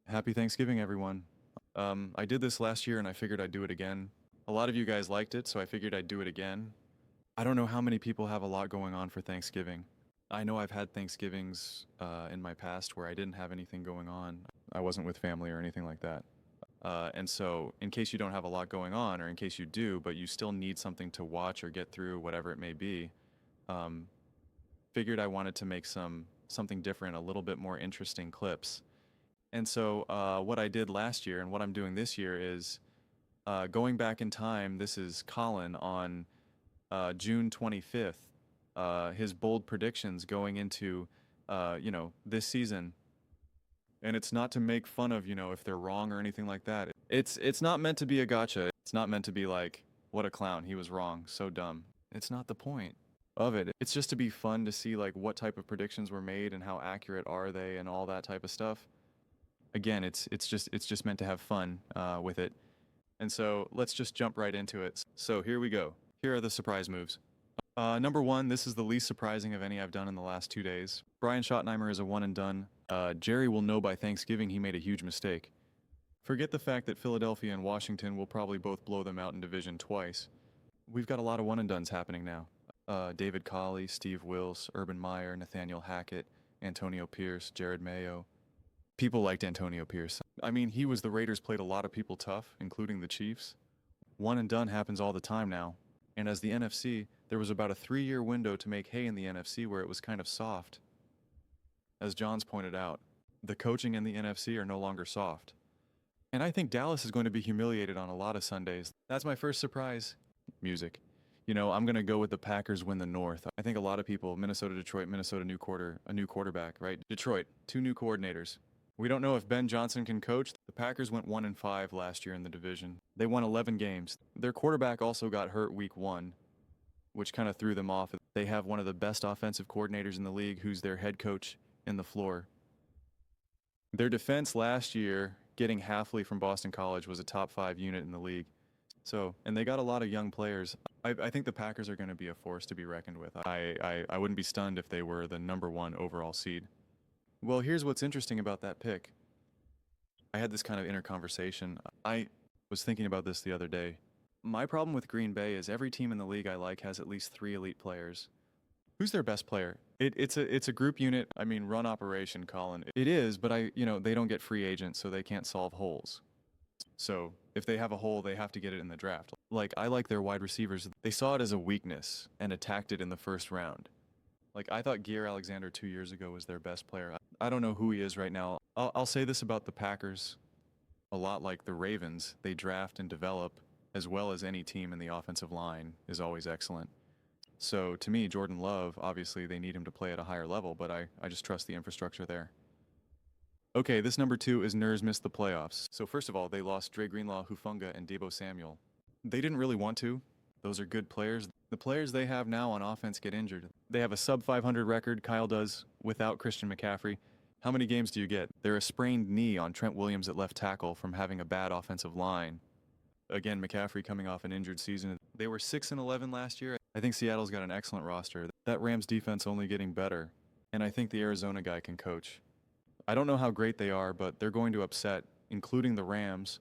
Happy Thanksgiving, everyone. I did this last year and I figured I'd do it again. A lot of you guys liked it, so I figured I'd do it again. I don't know how many people have a lot going on for Thanksgiving. I know I've had Thanksgivings in my past where I didn't have anything going on. I wasn't with family or anything like that. And so, in case you don't have a lot going on, or in case you do, but you still need something to watch or get through, whatever it may be, um, figured I wanted to make something different, a little bit more interesting clips. And so, what I did last year and what I'm doing this year is going back in time. This is Colin on June 25th. His bold predictions going into, this season. And it's not to make fun of, if they're wrong or anything like that. It's not meant to be a gotcha. It's not meant to be like, what a clown, he was wrong, so dumb. It's not the point of it. It's just to be fun to see like what type of predictions were made and how accurate are they and all that type of stuff. Again, it's just meant to have fun with it. And so let's just jump right into it. So here we go. Here are the surprise moves. Number one, this is the least surprising of any I've done in the last 2 days. Brian Schottenheimer is a one and done. Jerry will know by Thanksgiving he made a huge mistake. Forget the fact that Philadelphia and Washington will probably both blow them out in division twice. We've got a lot of one and dones happening now. David Colley, Steve Wills, Urban Meyer, Nathaniel Hackett, Antonio Pierce, Jared Mayo. People liked Antonio Pierce. I mean, the Raiders played a lot of people tough, including the Chiefs. One and done happens all the time now. And as the NFC, there was about a 3-year window to make hay in the NFC where it was kind of soft. As Johns pointed out, the coaching in the NFC are no longer soft. And I think Dallas is going to be humiliated on a lot of Sundays. That's my first surprise. Music. I'm going to go with the Packers win the North. I think a lot of people, Minnesota, Detroit, Minnesota, a new quarterback, right? Detroit, 2 new coordinators. We don't know if Ben Johnson can coach. The Packers went 1-5 last year in the division. They won 11 games. Their quarterback also got hurt week 1, which kind of threw them off. They have one of the best offensive coordinators in the league who's their head coach in the floor. Their defense last year, getting Halfley from Boston College, was a top 5 unit in the league. And they got a lot of young players. I think the Packers are going to be a force to be reckoned with. I wouldn't be stunned if they were the number 1 overall seed. Well, here's what's interesting about that pick. I had this kind of inner conversation. I was thinking about this the other day. My problem with Green Bay is every team in the league I like has at least 3 elite players. Who's their best player? It's a group unit. I mean, run operation, Colin. It is, but they don't get free agents, so they can't solve holes. So if they have a hole, they have to get it in the draft. Like, I like their wide receivers. They saw it as a weakness and attacked it in the first round. Like, I thought Gear Alexander 2 years ago was their best player. I don't know who he is right now. I'll say this about the Packers. A lot like the Ravens, they draft and develop as well as any team, in the offensive line is always excellent. So to me, Jordan Love, obviously they need him to play at a higher level, but I just trust the infrastructure there. Okay, this number 2 is Ners missed the playoffs. So first of all, they lost Dre Greenlaw, Hufanga, and Deebo Samuel. They didn't really want to. Those are good players. The players they have now on offense get injured. They have a sub 500 record, Kyle does, without Christian McCaffrey. How many games do you get? They're a sprained knee on Trent Williams at left tackle from having a bad offensive line. Again, McCaffrey coming off an injured season. They were 6-11 last year. I think Seattle's got an excellent roster. That Rams defense only getting better. And I think the Arizona guy can coach. I don't know how great they are, but they're going to upset, including the Rams.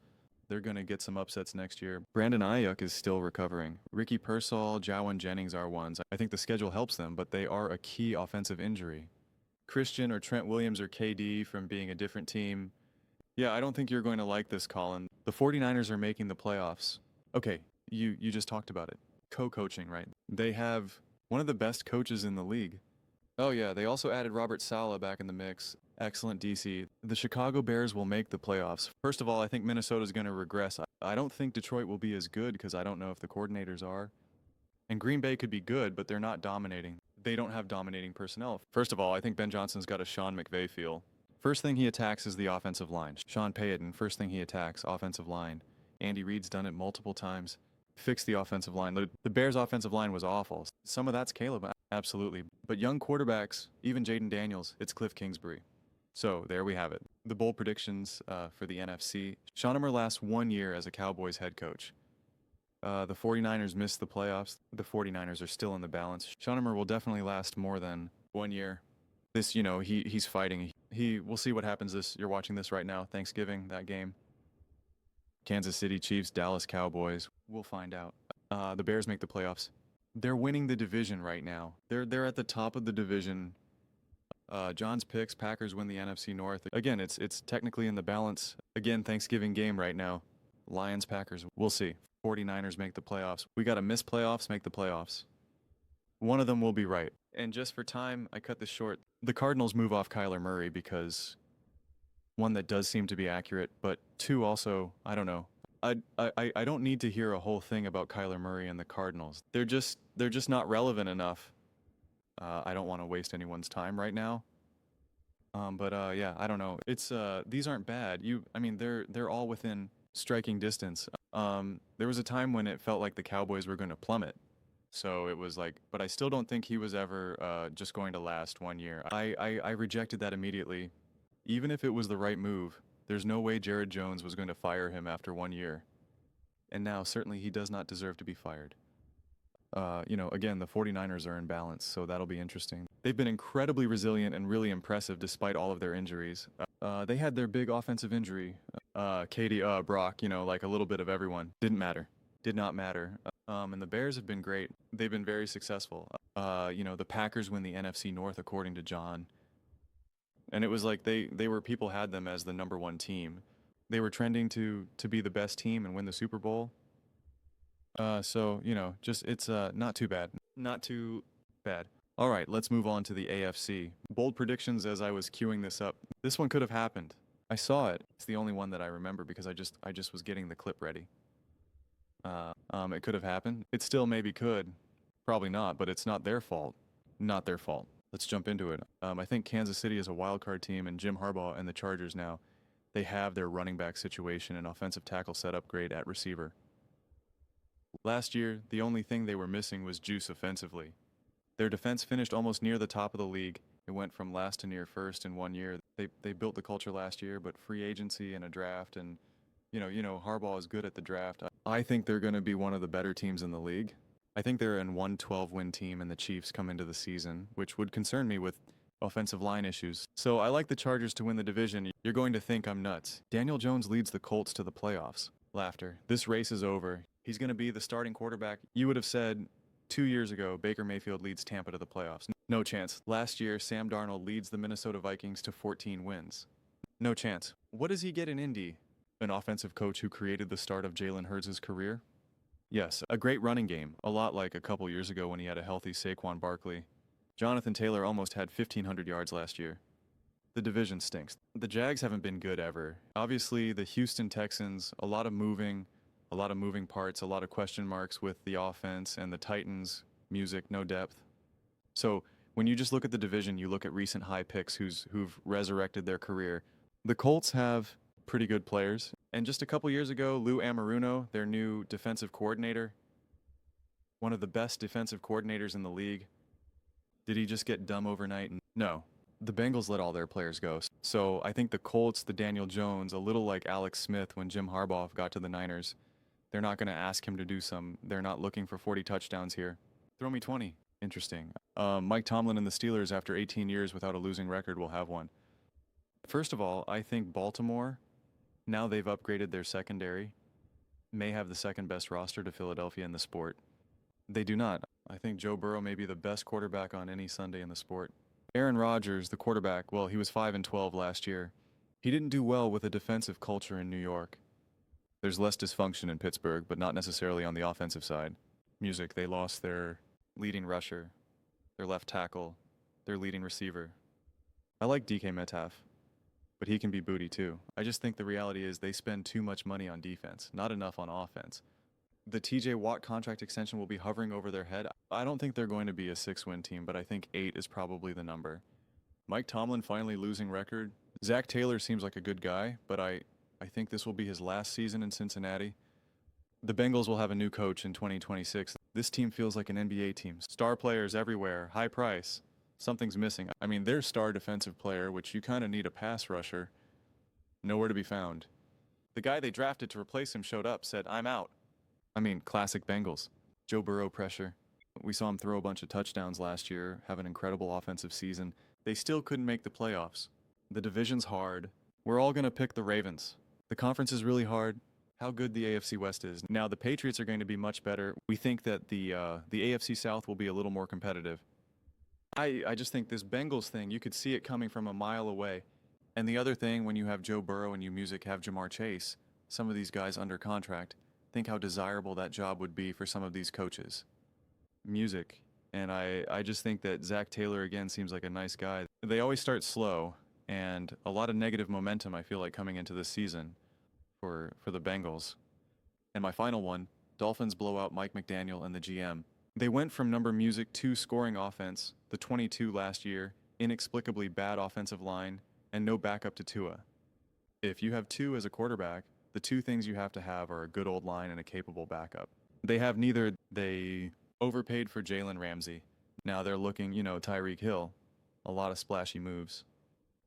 They're going to get some upsets next year. Brandon Ayuk is still recovering. Ricky Pearsall, Jawan Jennings are ones. I think the schedule helps them, but they are a key offensive injury. Christian or Trent Williams or KD from being a different team. Yeah, I don't think you're going to like this, Colin. The 49ers are making the playoffs. Okay, you just talked about it. Co-coaching, right? They have one of the best coaches in the league. Oh yeah, they also added Robert Saleh back in the mix. Excellent DC. The Chicago Bears will make the playoffs. First of all, I think Minnesota's going to regress. I don't think Detroit will be as good because I don't know if the coordinators are. And Green Bay could be good, but they're not dominating. They don't have dominating personnel. First of all, I think Ben Johnson's got a Sean McVay feel. First thing he attacks is the offensive line. Sean Payton, first thing he attacks, offensive line. Andy Reid's done it multiple times. Fix the offensive line. The Bears' offensive line was awful. Some of that's Caleb, absolutely. But young quarterbacks, even Jaden Daniels, it's Cliff Kingsbury. So there we have it. The bold predictions for the NFC. Schottenheimer lasts 1 year as a Cowboys head coach. The 49ers missed the playoffs. The 49ers are still in the balance. Schottenheimer will definitely last more than 1 year. This, he's fighting. We'll see what happens you're watching this right now, Thanksgiving, that game. Kansas City Chiefs, Dallas Cowboys. We'll find out. The Bears make the playoffs. They're winning the division right now. They're at the top of the division. John's picks, Packers win the NFC North. Again, it's technically in the balance. Again, Thanksgiving game right now. Lions, Packers, we'll see. 49ers make the playoffs. We got to miss playoffs, make the playoffs. One of them will be right. And just for time, I cut this short. The Cardinals move off Kyler Murray because one, that does seem to be accurate, but two, also, I don't know. I don't need to hear a whole thing about Kyler Murray and the Cardinals. They're just not relevant enough. I don't want to waste anyone's time right now. Yeah, I don't know. It's these aren't bad. I mean, they're all within striking distance. There was a time when it felt like the Cowboys were going to plummet. So it was like, but I still don't think he was ever just going to last 1 year. I rejected that immediately. Even if it was the right move, there's no way Jared Jones was going to fire him after 1 year. And now, certainly, he does not deserve to be fired. Again, the 49ers are in balance, so that'll be interesting. They've been incredibly resilient and really impressive despite all of their injuries. They had their big offensive injury. Katie, Brock, like a little bit of everyone. Didn't matter. Did not matter. And the Bears have been great. They've been very successful. The Packers win the NFC North, according to John. And it was like people had them as the number one team. They were trending to be the best team and win the Super Bowl. It's not too bad. Not too bad. All right, let's move on to the AFC. Bold predictions as I was queuing this up. This one could have happened. I saw it. It's the only one that I remember because I just was getting the clip ready. It could have happened. It still maybe could. Probably not, but it's not their fault. Not their fault. Let's jump into it. I think Kansas City is a wild card team, and Jim Harbaugh and the Chargers now, they have their running back situation and offensive tackle set upgrade at receiver. Last year, the only thing they were missing was juice offensively. Their defense finished almost near the top of the league. It went from last to near first in 1 year. They built the culture last year, but free agency and a draft, and Harbaugh is good at the draft. I think they're going to be one of the better teams in the league. I think they're an 1-12-win team, and the Chiefs come into the season, which would concern me with offensive line issues. So I like the Chargers to win the division. You're going to think I'm nuts. Daniel Jones leads the Colts to the playoffs. Laughter. This race is over. He's going to be the starting quarterback. You would have said 2 years ago, Baker Mayfield leads Tampa to the playoffs. No chance. Last year, Sam Darnold leads the Minnesota Vikings to 14 wins. No chance. What does he get in Indy? An offensive coach who created the start of Jalen Hurts' career? Yes, a great running game, a lot like a couple years ago when he had a healthy Saquon Barkley. Jonathan Taylor almost had 1,500 yards last year. The division stinks. The Jags haven't been good ever. Obviously, the Houston Texans, a lot of moving parts, a lot of question marks with the offense, and the Titans, music, no depth. So when you just look at the division, you look at recent high picks who've resurrected their career. The Colts have pretty good players. And just a couple years ago, Lou Amaruno, their new defensive coordinator, one of the best defensive coordinators in the league. Did he just get dumb overnight? No. The Bengals let all their players go. So I think the Colts, the Daniel Jones, a little like Alex Smith when Jim Harbaugh got to the Niners, they're not going to ask him to do they're not looking for 40 touchdowns here. Throw me 20. Interesting. Mike Tomlin and the Steelers, after 18 years without a losing record, will have one. First of all, I think Baltimore, now they've upgraded their secondary, may have the second best roster to Philadelphia in the sport. They do not. I think Joe Burrow may be the best quarterback on any Sunday in the sport. Aaron Rodgers, the quarterback, well, he was 5-12 last year. He didn't do well with a defensive culture in New York. There's less dysfunction in Pittsburgh, but not necessarily on the offensive side. Music, they lost their leading rusher, their left tackle, their leading receiver. I like DK Metcalf, but he can be booty too. I just think the reality is they spend too much money on defense, not enough on offense. The TJ Watt contract extension will be hovering over their head. I don't think they're going to be a 6-win team, but I think 8 is probably the number. Mike Tomlin finally losing record. Zach Taylor seems like a good guy, but I think this will be his last season in Cincinnati. The Bengals will have a new coach in 2026. This team feels like an NBA team. Star players everywhere, high price. Something's missing. I mean, their star defensive player, which you kind of need a pass rusher, nowhere to be found. The guy they drafted to replace him showed up, said, "I'm out." I mean, classic Bengals. Joe Burrow pressure. We saw him throw a bunch of touchdowns last year, have an incredible offensive season. They still couldn't make the playoffs. The division's hard. We're all going to pick the Ravens. The conference is really hard. How good the AFC West is. Now, the Patriots are going to be much better. We think that the AFC South will be a little more competitive. I just think this Bengals thing, you could see it coming from a mile away. And the other thing, when you have Joe Burrow and you have Jamar Chase, some of these guys under contract, think how desirable that job would be for some of these coaches. Music. And I just think that Zach Taylor, again, seems like a nice guy. They always start slow, and a lot of negative momentum, I feel like, coming into this season for the Bengals. And my final one, Dolphins blow out Mike McDaniel and the GM. They went from number music to scoring offense, the 22 last year, inexplicably bad offensive line, and no backup to Tua. If you have two as a quarterback, the two things you have to have are a good old line and a capable backup. They have neither. They overpaid for Jalen Ramsey. Now they're looking, Tyreek Hill. A lot of splashy moves.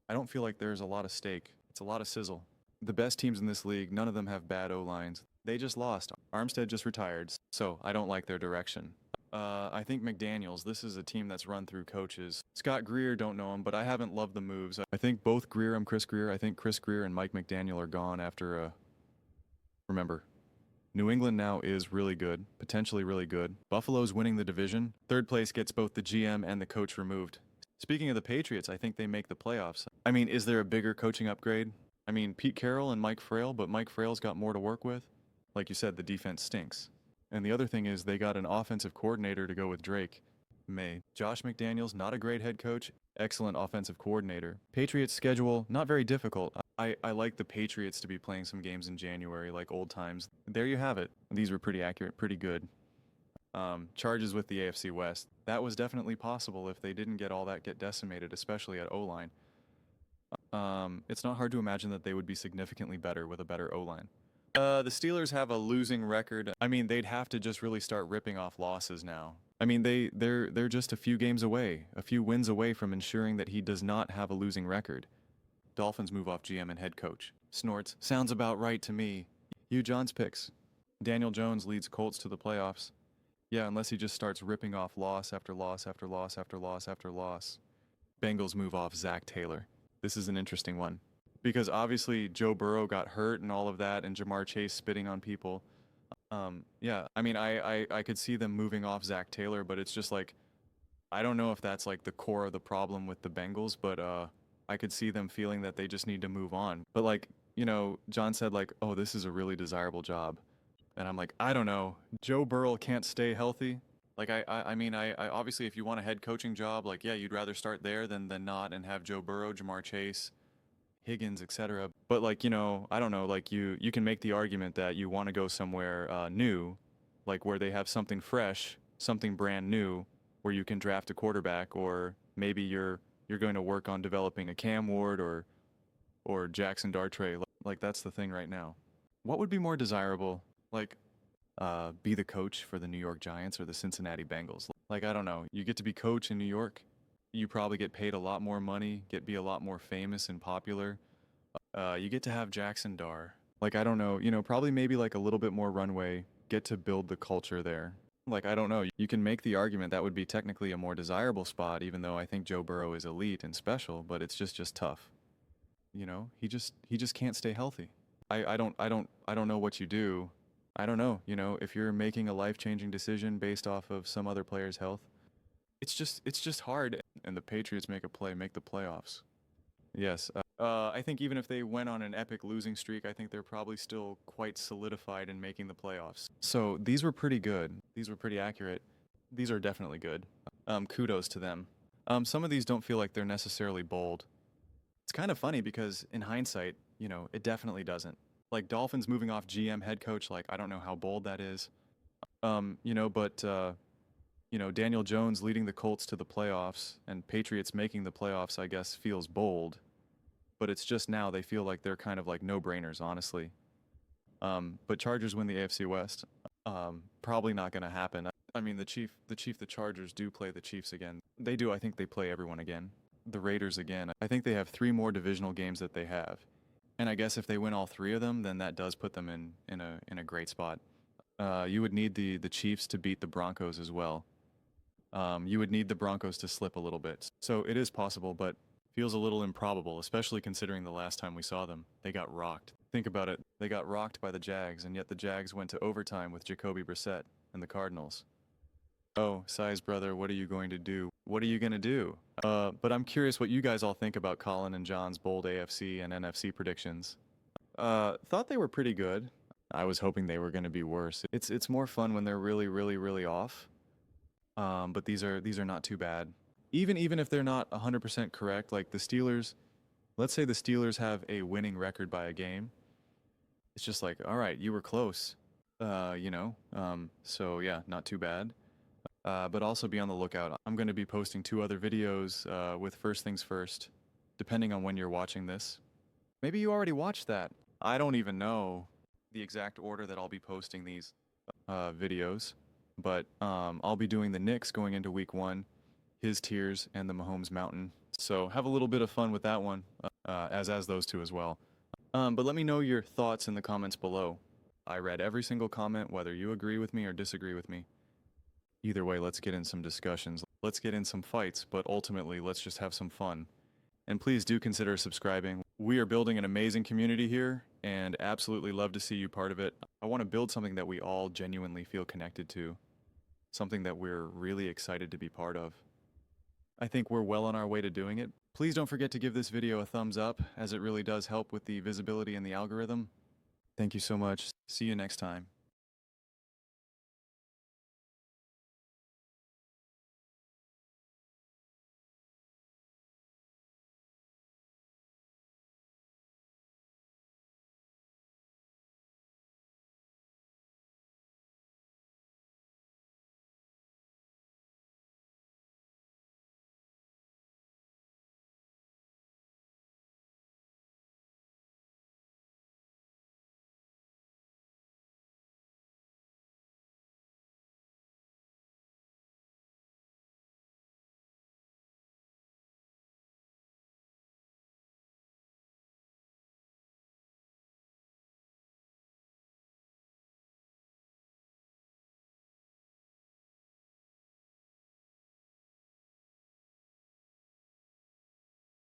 I don't feel like there's a lot of steak. It's a lot of sizzle. The best teams in this league, none of them have bad O-lines. They just lost. Armstead just retired, so I don't like their direction. I think McDaniels, this is a team that's run through coaches. Scott Greer, don't know him, but I haven't loved the moves. I think both Greer, Chris Greer, I think Chris Greer and Mike McDaniel are gone after, remember, New England now is really good, potentially really good. Buffalo's winning the division. Third place gets both the GM and the coach removed. Speaking of the Patriots, I think they make the playoffs. I mean, is there a bigger coaching upgrade? I mean, Pete Carroll and Mike Frale, but Mike Frale's got more to work with. Like you said, the defense stinks. And the other thing is they got an offensive coordinator to go with Drake May. Josh McDaniels, not a great head coach, excellent offensive coordinator. Patriots schedule, not very difficult. I like the Patriots to be playing some games in January, like old times. There you have it. These were pretty accurate, pretty good. Charges with the AFC West. That was definitely possible if they didn't get decimated, especially at O-line. It's not hard to imagine that they would be significantly better with a better O-line. The Steelers have a losing record. I mean, they'd have to just really start ripping off losses now. I mean, they're just a few games away, a few wins away from ensuring that he does not have a losing record. Dolphins move off GM and head coach. Snorts. Sounds about right to me. Hugh John's picks. Daniel Jones leads Colts to the playoffs. Yeah, unless he just starts ripping off loss after loss after loss after loss after loss. Bengals move off Zach Taylor. This is an interesting one. Because obviously Joe Burrow got hurt and all of that, and Jamar Chase spitting on people. Yeah, I mean, I could see them moving off Zach Taylor, but it's just like, I don't know if that's like the core of the problem with the Bengals, but I could see them feeling that they just need to move on. But like, John said like, oh, this is a really desirable job. And I'm like, I don't know. Joe Burrow can't stay healthy. Like, I mean, I obviously, if you want a head coaching job, like, yeah, you'd rather start there than not and have Joe Burrow, Jamar Chase, Higgins, etc. But like, I don't know, like you can make the argument that you want to go somewhere new, like where they have something fresh, something brand new, where you can draft a quarterback, or maybe you're going to work on developing a Cam Ward or Jackson Dartray. Like that's the thing right now. What would be more desirable? Like be the coach for the New York Giants or the Cincinnati Bengals? Like, I don't know. You get to be coach in New York. You probably get paid a lot more money, be a lot more famous and popular. You get to have Jackson Dar. Like, I don't know, probably maybe like a little bit more runway, get to build the culture there. Like, I don't know. You can make the argument that would be technically a more desirable spot, even though I think Joe Burrow is elite and special, but it's just tough. He just can't stay healthy. I don't know what you do. I don't know, if you're making a life-changing decision based off of some other player's health. It's just hard, and the Patriots make the playoffs. Yes, I think even if they went on an epic losing streak, I think they're probably still quite solidified in making the playoffs. So these were pretty good. These were pretty accurate. These are definitely good. Kudos to them. Some of these don't feel like they're necessarily bold. It's kind of funny because in hindsight, it definitely doesn't. Like Dolphins moving off GM head coach, like I don't know how bold that is. But Daniel Jones leading the Colts to the playoffs and Patriots making the playoffs, I guess, feels bold. But it's just now they feel like they're kind of like no-brainers, honestly. But Chargers win the AFC West. Probably not going to happen. I mean, the Chargers do play the Chiefs again. They do. I think they play everyone again. The Raiders again. I think they have 3 more divisional games that they have. And I guess if they win all 3 of them, then that does put them in a great spot. You would need the Chiefs to beat the Broncos as well. You would need the Broncos to slip a little bit. So it is possible, but Feels a little improbable, especially considering the last time we saw them. They got rocked. Think about it. They got rocked by the Jags, and yet the Jags went to overtime with Jacoby Brissett and the Cardinals. Oh, Sai's brother, what are you going to do? What are you going to do? But I'm curious what you guys all think about Colin and John's bold AFC and NFC predictions. Thought they were pretty good. I was hoping they were going to be worse. It's more fun when they're really off. But these are not too bad. Even if they're not 100% correct, like the Steelers, let's say the Steelers have a winning record by a game. It's just like, all right, you were close. So yeah, not too bad. But also be on the lookout. I'm going to be posting 2 other videos with First Things First, depending on when you're watching this. Maybe you already watched that. I don't even know the exact order that I'll be posting these videos, but I'll be doing the Knicks going into week 1, his tiers, and the Mahomes Mountain. So have a little bit of fun with that one, as those 2 as well. But let me know your thoughts in the comments below. I read every single comment, whether you agree with me or disagree with me. Either way, let's get in some discussions. Let's get in some fights, but ultimately, let's just have some fun. And please do consider subscribing. We are building an amazing community here, and absolutely love to see you part of it. I want to build something that we all genuinely feel connected to. Something that we're really excited to be part of. I think we're well on our way to doing it. Please don't forget to give this video a thumbs up, as it really does help with the visibility and the algorithm. Thank you so much. See you next time.